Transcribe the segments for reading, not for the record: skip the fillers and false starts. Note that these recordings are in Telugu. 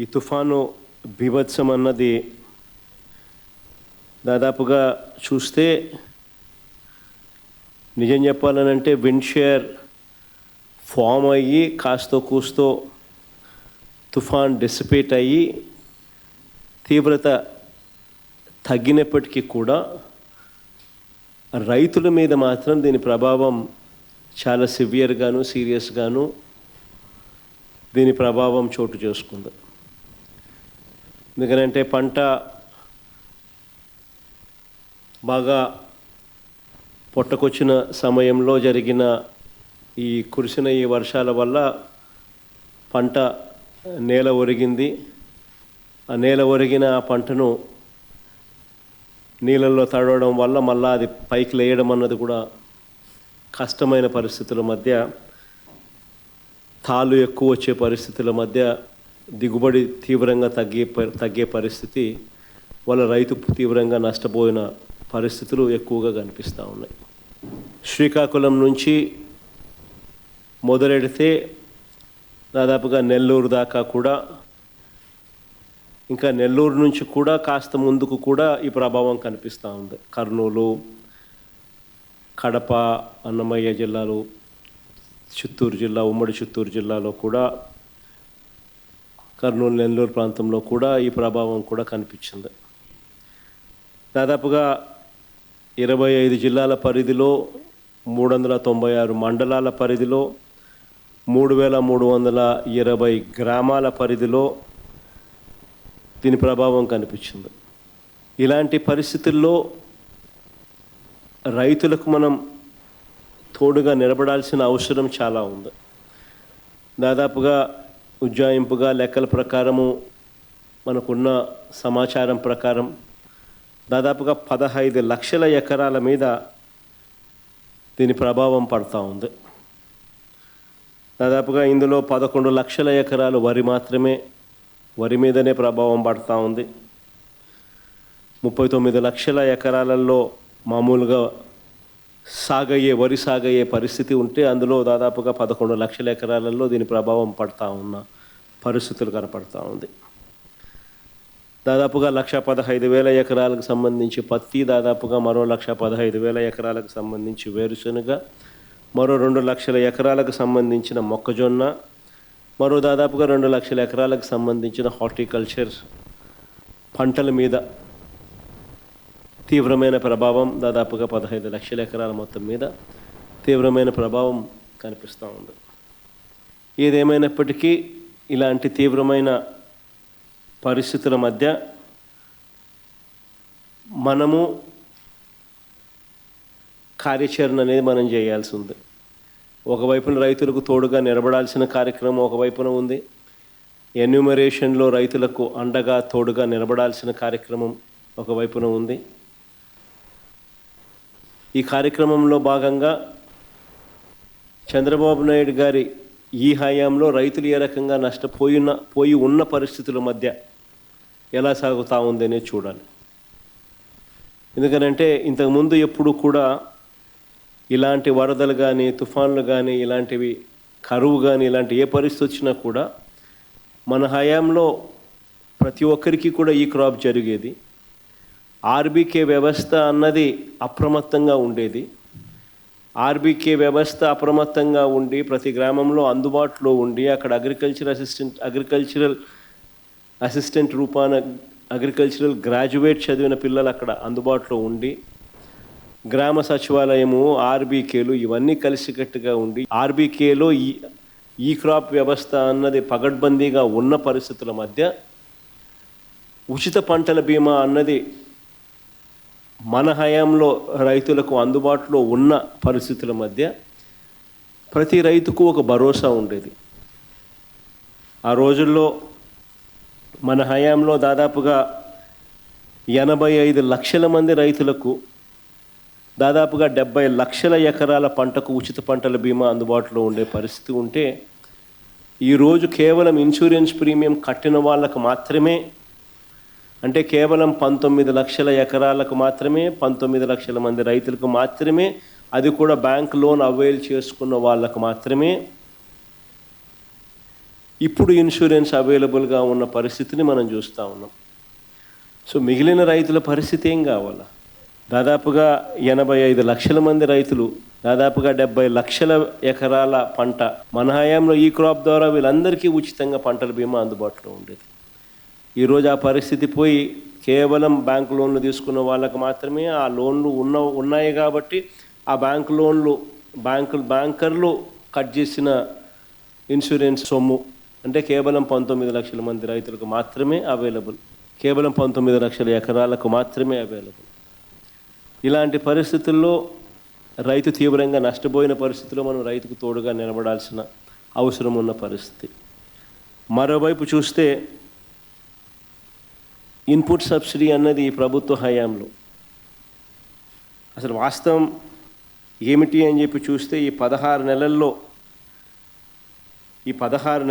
ఈ తుఫాను బీభత్సం అన్నది దాదాపుగా చూస్తే నిజం చెప్పాలనంటే విండ్ షేర్ ఫామ్ అయ్యి కాస్తో కూస్తో తుఫాన్ డిసిపేట్ అయ్యి తీవ్రత తగ్గినప్పటికీ కూడా రైతుల మీద మాత్రం దీని ప్రభావం చాలా సివియర్గాను సీరియస్గాను దీని ప్రభావం చోటు చేసుకుంది. ఎందుకంటే పంట బాగా పొట్టకొచ్చిన సమయంలో జరిగిన కురిసిన ఈ వర్షాల వల్ల పంట నేల ఒరిగింది. ఆ నేల ఒరిగిన ఆ పంటను నీళ్ళల్లో తడవడం వల్ల మళ్ళీ అది పైకి లేయడం అన్నది కూడా కష్టమైన పరిస్థితుల మధ్య, తాళ్ళు ఎక్కువ వచ్చే పరిస్థితుల మధ్య దిగుబడి తీవ్రంగా తగ్గే పరిస్థితి వల్ల రైతు తీవ్రంగా నష్టపోయిన పరిస్థితులు ఎక్కువగా కనిపిస్తూ ఉన్నాయి. శ్రీకాకుళం నుంచి మొదలెడితే దాదాపుగా నెల్లూరు దాకా కూడా, ఇంకా నెల్లూరు నుంచి కూడా కాస్త ముందుకు కూడా ఈ ప్రభావం కనిపిస్తూ ఉంది. కర్నూలు, కడప, అన్నమయ్య జిల్లాలు, చిత్తూరు జిల్లా, ఉమ్మడి చిత్తూరు జిల్లాలో కూడా, కర్నూలు నెల్లూరు ప్రాంతంలో కూడా ఈ ప్రభావం కూడా కనిపించింది. దాదాపుగా 25 జిల్లాల పరిధిలో, 396 మండలాల పరిధిలో, 3320 గ్రామాల పరిధిలో దీని ప్రభావం కనిపించింది. ఇలాంటి పరిస్థితుల్లో రైతులకు మనం తోడుగా నిలబడాల్సిన అవసరం చాలా ఉంది. దాదాపుగా ఉజ్జాయింపుగా లెక్కల ప్రకారము, మనకున్న సమాచారం ప్రకారం దాదాపుగా 15 లక్షల ఎకరాల మీద దీని ప్రభావం పడుతూ ఉంది. దాదాపుగా ఇందులో 11 లక్షల ఎకరాలు వరి మీదనే ప్రభావం పడుతూ ఉంది. 39 లక్షల ఎకరాలలో మామూలుగా వరి సాగయ్యే పరిస్థితి ఉంటే అందులో దాదాపుగా 11 లక్షల ఎకరాలలో దీని ప్రభావం పడుతూ ఉన్న పరిస్థితులు కనపడుతూ ఉంది. దాదాపుగా 1,15,000 ఎకరాలకు సంబంధించి పత్తి, దాదాపుగా మరో 1,15,000 ఎకరాలకు సంబంధించి వేరుశనగ, మరో 2 లక్షల ఎకరాలకు సంబంధించిన మొక్కజొన్న, మరో దాదాపుగా 2 లక్షల ఎకరాలకు సంబంధించిన హార్టికల్చర్ పంటల మీద తీవ్రమైన ప్రభావం, దాదాపుగా 15 లక్షల ఎకరాల మొత్తం మీద తీవ్రమైన ప్రభావం కనిపిస్తూ ఉంది. ఏదేమైనప్పటికీ ఇలాంటి తీవ్రమైన పరిస్థితుల మధ్య మనము కార్యాచరణ అనేది మనం చేయాల్సి ఉంది. ఒకవైపున రైతులకు తోడుగా నిలబడాల్సిన కార్యక్రమం ఒకవైపున ఉంది. ఎన్యూమరేషన్లో రైతులకు అండగా తోడుగా నిలబడాల్సిన కార్యక్రమం ఒకవైపున ఉంది. ఈ కార్యక్రమంలో భాగంగా చంద్రబాబు నాయుడు గారి ఈ హయాంలో రైతులు ఏ రకంగా పోయి ఉన్న పరిస్థితుల మధ్య ఎలా సాగుతూ ఉందనే చూడాలి. ఎందుకనంటే ఇంతకుముందు ఎప్పుడు కూడా ఇలాంటి వరదలు కానీ, తుఫాన్లు కానీ, ఇలాంటివి కరువు కానీ, ఇలాంటి ఏ పరిస్థితి వచ్చినా కూడా మన హయాంలో ప్రతి ఒక్కరికి కూడా ఈ క్రాప్ జరిగేది. ఆర్బీకే వ్యవస్థ అన్నది అప్రమత్తంగా ఉండేది. ఆర్బీకే వ్యవస్థ అప్రమత్తంగా ఉండి ప్రతి గ్రామంలో అందుబాటులో ఉండి అక్కడ అగ్రికల్చరల్ అసిస్టెంట్ రూపాన అగ్రికల్చరల్ గ్రాడ్యుయేట్ చదివిన పిల్లలు అక్కడ అందుబాటులో ఉండి, గ్రామ సచివాలయము, ఆర్బీకేలు ఇవన్నీ కలిసికట్టుగా ఉండి, ఆర్బీకేలో ఈ క్రాప్ వ్యవస్థ అన్నది పగడ్బందీగా ఉన్న పరిస్థితుల మధ్య ఉచిత పంటల బీమా అన్నది మన హయాంలో రైతులకు అందుబాటులో ఉన్న పరిస్థితుల మధ్య ప్రతి రైతుకు ఒక భరోసా ఉండేది. ఆ రోజుల్లో మన హయాంలో దాదాపుగా 85 లక్షల మంది రైతులకు దాదాపుగా 70 లక్షల ఎకరాల పంటకు ఉచిత పంటల బీమా అందుబాటులో ఉండే పరిస్థితి ఉంటే, ఈరోజు కేవలం ఇన్సూరెన్స్ ప్రీమియం కట్టిన వాళ్ళకు మాత్రమే, అంటే కేవలం 19 లక్షల ఎకరాలకు మాత్రమే, 19 లక్షల మంది రైతులకు మాత్రమే, అది కూడా బ్యాంక్ లోన్ అవైల్ చేసుకున్న వాళ్ళకు మాత్రమే ఇప్పుడు ఇన్సూరెన్స్ అవైలబుల్గా ఉన్న పరిస్థితిని మనం చూస్తూ ఉన్నాం. సో మిగిలిన రైతుల పరిస్థితి ఏం కావాలా? దాదాపుగా 85 లక్షల మంది రైతులు, దాదాపుగా 70 లక్షల ఎకరాల పంట మన హయాంలో ఈ క్రాప్ ద్వారా వీళ్ళందరికీ ఉచితంగా పంటల బీమా అందుబాటులో ఉండేది. ఈరోజు ఆ పరిస్థితి పోయి కేవలం బ్యాంకు లోన్లు తీసుకున్న వాళ్ళకు మాత్రమే ఆ లోన్లు ఉన్నాయి కాబట్టి ఆ బ్యాంకర్లు కట్ చేసిన ఇన్సూరెన్స్ సొమ్ము అంటే కేవలం 19 లక్షల మంది రైతులకు మాత్రమే అవైలబుల్, కేవలం 19 లక్షల ఎకరాలకు మాత్రమే అవైలబుల్. ఇలాంటి పరిస్థితుల్లో రైతు తీవ్రంగా నష్టపోయిన పరిస్థితిలో మనం రైతుకు తోడుగా నిలబడాల్సిన అవసరం ఉన్న పరిస్థితి. మరోవైపు చూస్తే ఇన్పుట్ సబ్సిడీ అన్నది ఈ ప్రభుత్వ హయాంలో అసలు వాస్తవం ఏమిటి అని చెప్పి చూస్తే ఈ 16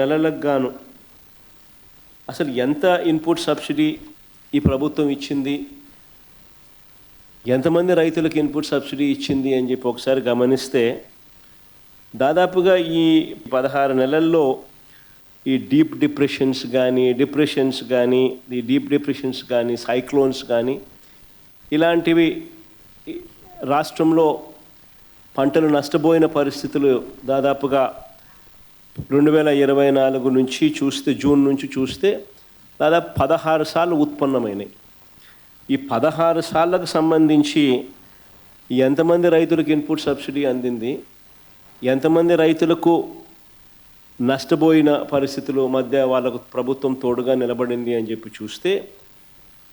నెలలకు గాను అసలు ఎంత ఇన్పుట్ సబ్సిడీ ఈ ప్రభుత్వం ఇచ్చింది, ఎంతమంది రైతులకు ఇన్పుట్ సబ్సిడీ ఇచ్చింది అని చెప్పి ఒకసారి గమనిస్తే దాదాపుగా ఈ 16 నెలల్లో ఈ డీప్ డిప్రెషన్స్ కానీ సైక్లోన్స్ కానీ ఇలాంటివి రాష్ట్రంలో పంటలు నష్టపోయిన పరిస్థితులు దాదాపుగా 2024 నుంచి చూస్తే జూన్ నుంచి చూస్తే దాదాపు 16 సార్లు ఉత్పన్నమైనాయి. ఈ 16 సార్లకు సంబంధించి ఎంతమంది రైతులకు ఇన్పుట్ సబ్సిడీ అందింది, ఎంతమంది రైతులకు నష్టపోయిన పరిస్థితుల మధ్య వాళ్ళకు ప్రభుత్వం తోడుగా నిలబడింది అని చెప్పి చూస్తే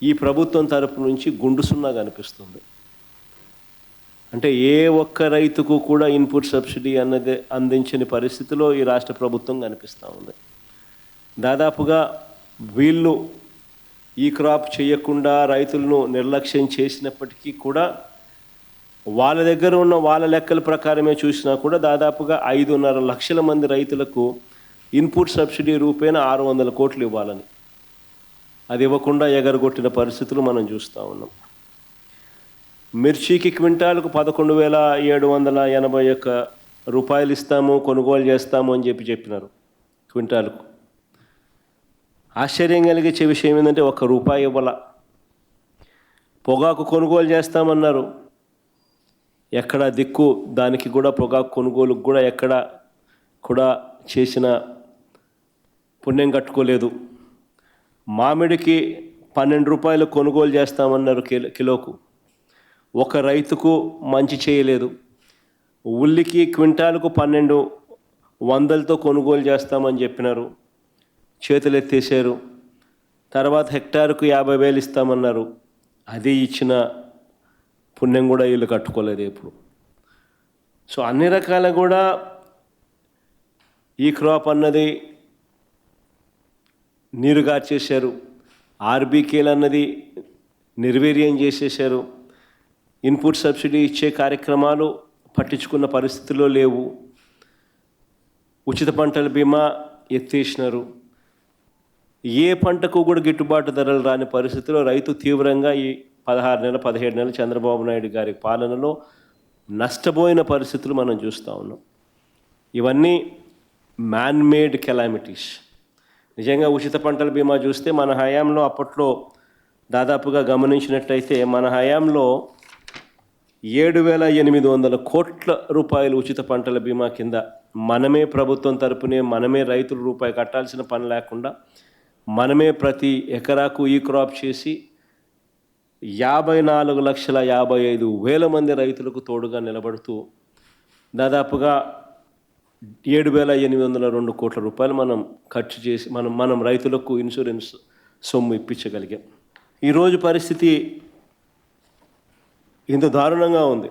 ఈ ప్రభుత్వం తరపు నుంచి గుండు సున్నా కనిపిస్తుంది. అంటే ఏ ఒక్క రైతుకు కూడా ఇన్పుట్ సబ్సిడీ అన్నది అందించని పరిస్థితిలో ఈ రాష్ట్ర ప్రభుత్వం కనిపిస్తూ ఉంది. దాదాపుగా వీళ్ళు ఈ క్రాప్ చేయకుండా రైతులను నిర్లక్ష్యం చేసినప్పటికీ కూడా వాళ్ళ దగ్గర ఉన్న వాళ్ళ లెక్కల ప్రకారమే చూసినా కూడా దాదాపుగా 5.5 లక్షల మంది రైతులకు ఇన్పుట్ సబ్సిడీ రూపేణ 600 కోట్లు ఇవ్వాలని అది ఇవ్వకుండా ఎగరగొట్టిన పరిస్థితులు మనం చూస్తూ ఉన్నాం. మిర్చికి క్వింటాలకు 11,781 రూపాయలు ఇస్తాము, కొనుగోలు చేస్తాము అని చెప్పినారు క్వింటాలకు. ఆశ్చర్యం కలిగించే విషయం ఏంటంటే ₹1 ఇవ్వాల. పొగాకు కొనుగోలు చేస్తామన్నారు, ఎక్కడ దిక్కు దానికి కూడా పొగాకు కొనుగోలుకు కూడా ఎక్కడ కూడా చేసిన పుణ్యం కట్టుకోలేదు. మామిడికి ₹12 కొనుగోలు చేస్తామన్నారు కిలోకు, ఒక రైతుకు మంచి చేయలేదు. ఉల్లికి క్వింటాలకు 1200తో కొనుగోలు చేస్తామని చెప్పినారు, చేతులు ఎత్తేసారు. తర్వాత హెక్టారుకు 50,000 ఇస్తామన్నారు, అది ఇచ్చిన పుణ్యం కూడా వీళ్ళు కట్టుకోలేదు ఎప్పుడు. సో అన్ని రకాల కూడా ఈ క్రాప్ అన్నది నీరుగార్చేశారు, ఆర్బీకేలు అన్నది నిర్వీర్యం చేసేశారు. ఇన్పుట్ సబ్సిడీ ఇచ్చే కార్యక్రమాలు పట్టించుకున్న పరిస్థితుల్లో లేవు. ఉచిత పంటల బీమా ఎత్తేసినారు. ఏ పంటకు కూడా గిట్టుబాటు ధరలు రాని పరిస్థితిలో రైతు తీవ్రంగా ఈ 17 నెలలు చంద్రబాబు నాయుడు గారి పాలనలో నష్టపోయిన పరిస్థితులు మనం చూస్తూ ఉన్నాం. ఇవన్నీ మ్యాన్మేడ్ కెలామిటీస్. నిజంగా ఉచిత పంటల బీమా చూస్తే మన హయాంలో అప్పట్లో దాదాపుగా గమనించినట్లయితే మన హయాంలో 7,800 కోట్ల రూపాయలు ఉచిత పంటల బీమా కింద మనమే ప్రభుత్వం తరపునే మనమే రైతులు రూపాయి కట్టాల్సిన పని లేకుండా మనమే ప్రతి ఎకరాకు ఈ క్రాప్ చేసి 54,55,000 మంది రైతులకు తోడుగా నిలబడుతూ దాదాపుగా 7,802 కోట్ల రూపాయలు మనం ఖర్చు చేసి మనం రైతులకు ఇన్సూరెన్స్ సొమ్ము ఇప్పించగలిగాం. ఈరోజు పరిస్థితి ఇంత దారుణంగా ఉంది.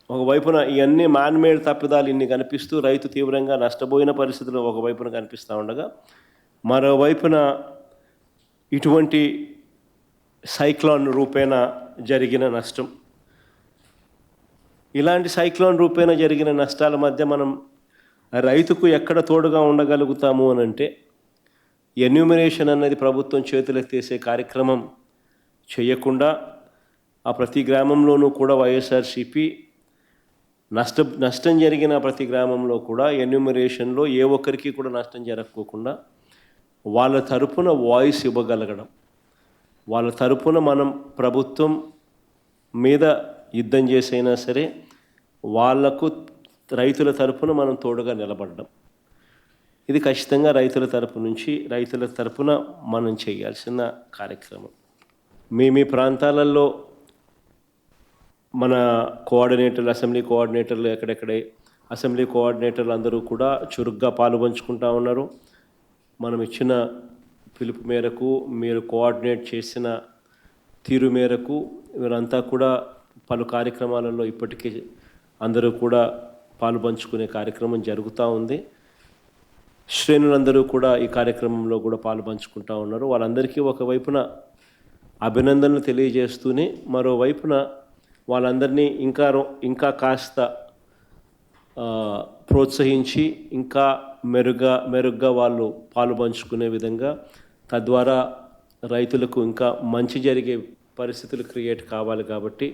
ఒకవైపున ఇవన్నీ మ్యాన్మేడ్ తప్పిదాలు ఇన్ని కనిపిస్తూ రైతు తీవ్రంగా నష్టపోయిన పరిస్థితులు ఒకవైపున కనిపిస్తూ ఉండగా, మరోవైపున ఇటువంటి సైక్లోన్ రూపేణ జరిగిన నష్టం, ఇలాంటి సైక్లోన్ రూపేణ జరిగిన నష్టాల మధ్య మనం రైతుకు ఎక్కడ తోడుగా ఉండగలుగుతాము అని అంటే ఎన్యూమరేషన్ అన్నది ప్రభుత్వం చేతులెత్తేసే కార్యక్రమం చేయకుండా ఆ ప్రతి గ్రామంలోనూ కూడా వైఎస్ఆర్సీపీ నష్టం జరిగిన ప్రతి గ్రామంలో కూడా ఎన్యూమరేషన్లో ఏ ఒక్కరికి కూడా నష్టం జరగకోకుండా వాళ్ళ తరపున వాయిస్ ఇవ్వగలగడం, వాళ్ళ తరపున మనం ప్రభుత్వం మీద యుద్ధం చేసైనా సరే వాళ్లకు రైతుల తరపున మనం తోడుగా నిలబడడం, ఇది ఖచ్చితంగా రైతుల తరపున మనం చేయాల్సిన కార్యక్రమం. మీ ప్రాంతాలలో మన కోఆర్డినేటర్లు, అసెంబ్లీ కోఆర్డినేటర్లు ఎక్కడెక్కడే అసెంబ్లీ కోఆర్డినేటర్లు అందరూ కూడా చురుగ్గా పాలుపంచుకుంటూ ఉన్నారు. మనం ఇచ్చిన పిలుపు మేరకు, మీరు కోఆర్డినేట్ చేసిన తీరు మేరకు వీరంతా కూడా పలు కార్యక్రమాలలో ఇప్పటికీ అందరూ కూడా పాలుపంచుకునే కార్యక్రమం జరుగుతూ ఉంది. శ్రేణులందరూ కూడా ఈ కార్యక్రమంలో కూడా పాలుపంచుకుంటూ ఉన్నారు. వాళ్ళందరికీ ఒకవైపున అభినందనలు తెలియజేస్తూనే మరోవైపున వాళ్ళందరినీ ఇంకా కాస్త ప్రోత్సహించి ఇంకా మెరుగ్గా వాళ్ళు పాలుపంచుకునే విధంగా, తద్వారా రైతులకు ఇంకా మంచి జరిగే పరిస్థితులు క్రియేట్ కావాలి. కాబట్టి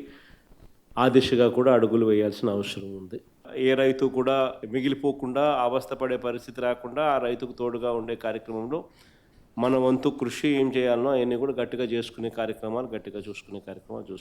ఆ దిశగా కూడా అడుగులు వేయాల్సిన అవసరం ఉంది. ఏ రైతు కూడా మిగిలిపోకుండా, అవస్థపడే పరిస్థితి రాకుండా ఆ రైతుకు తోడుగా ఉండే కార్యక్రమంలో మన వంతు కృషి ఏం చేయాలనో అవన్నీ కూడా గట్టిగా చూసుకునే కార్యక్రమాలు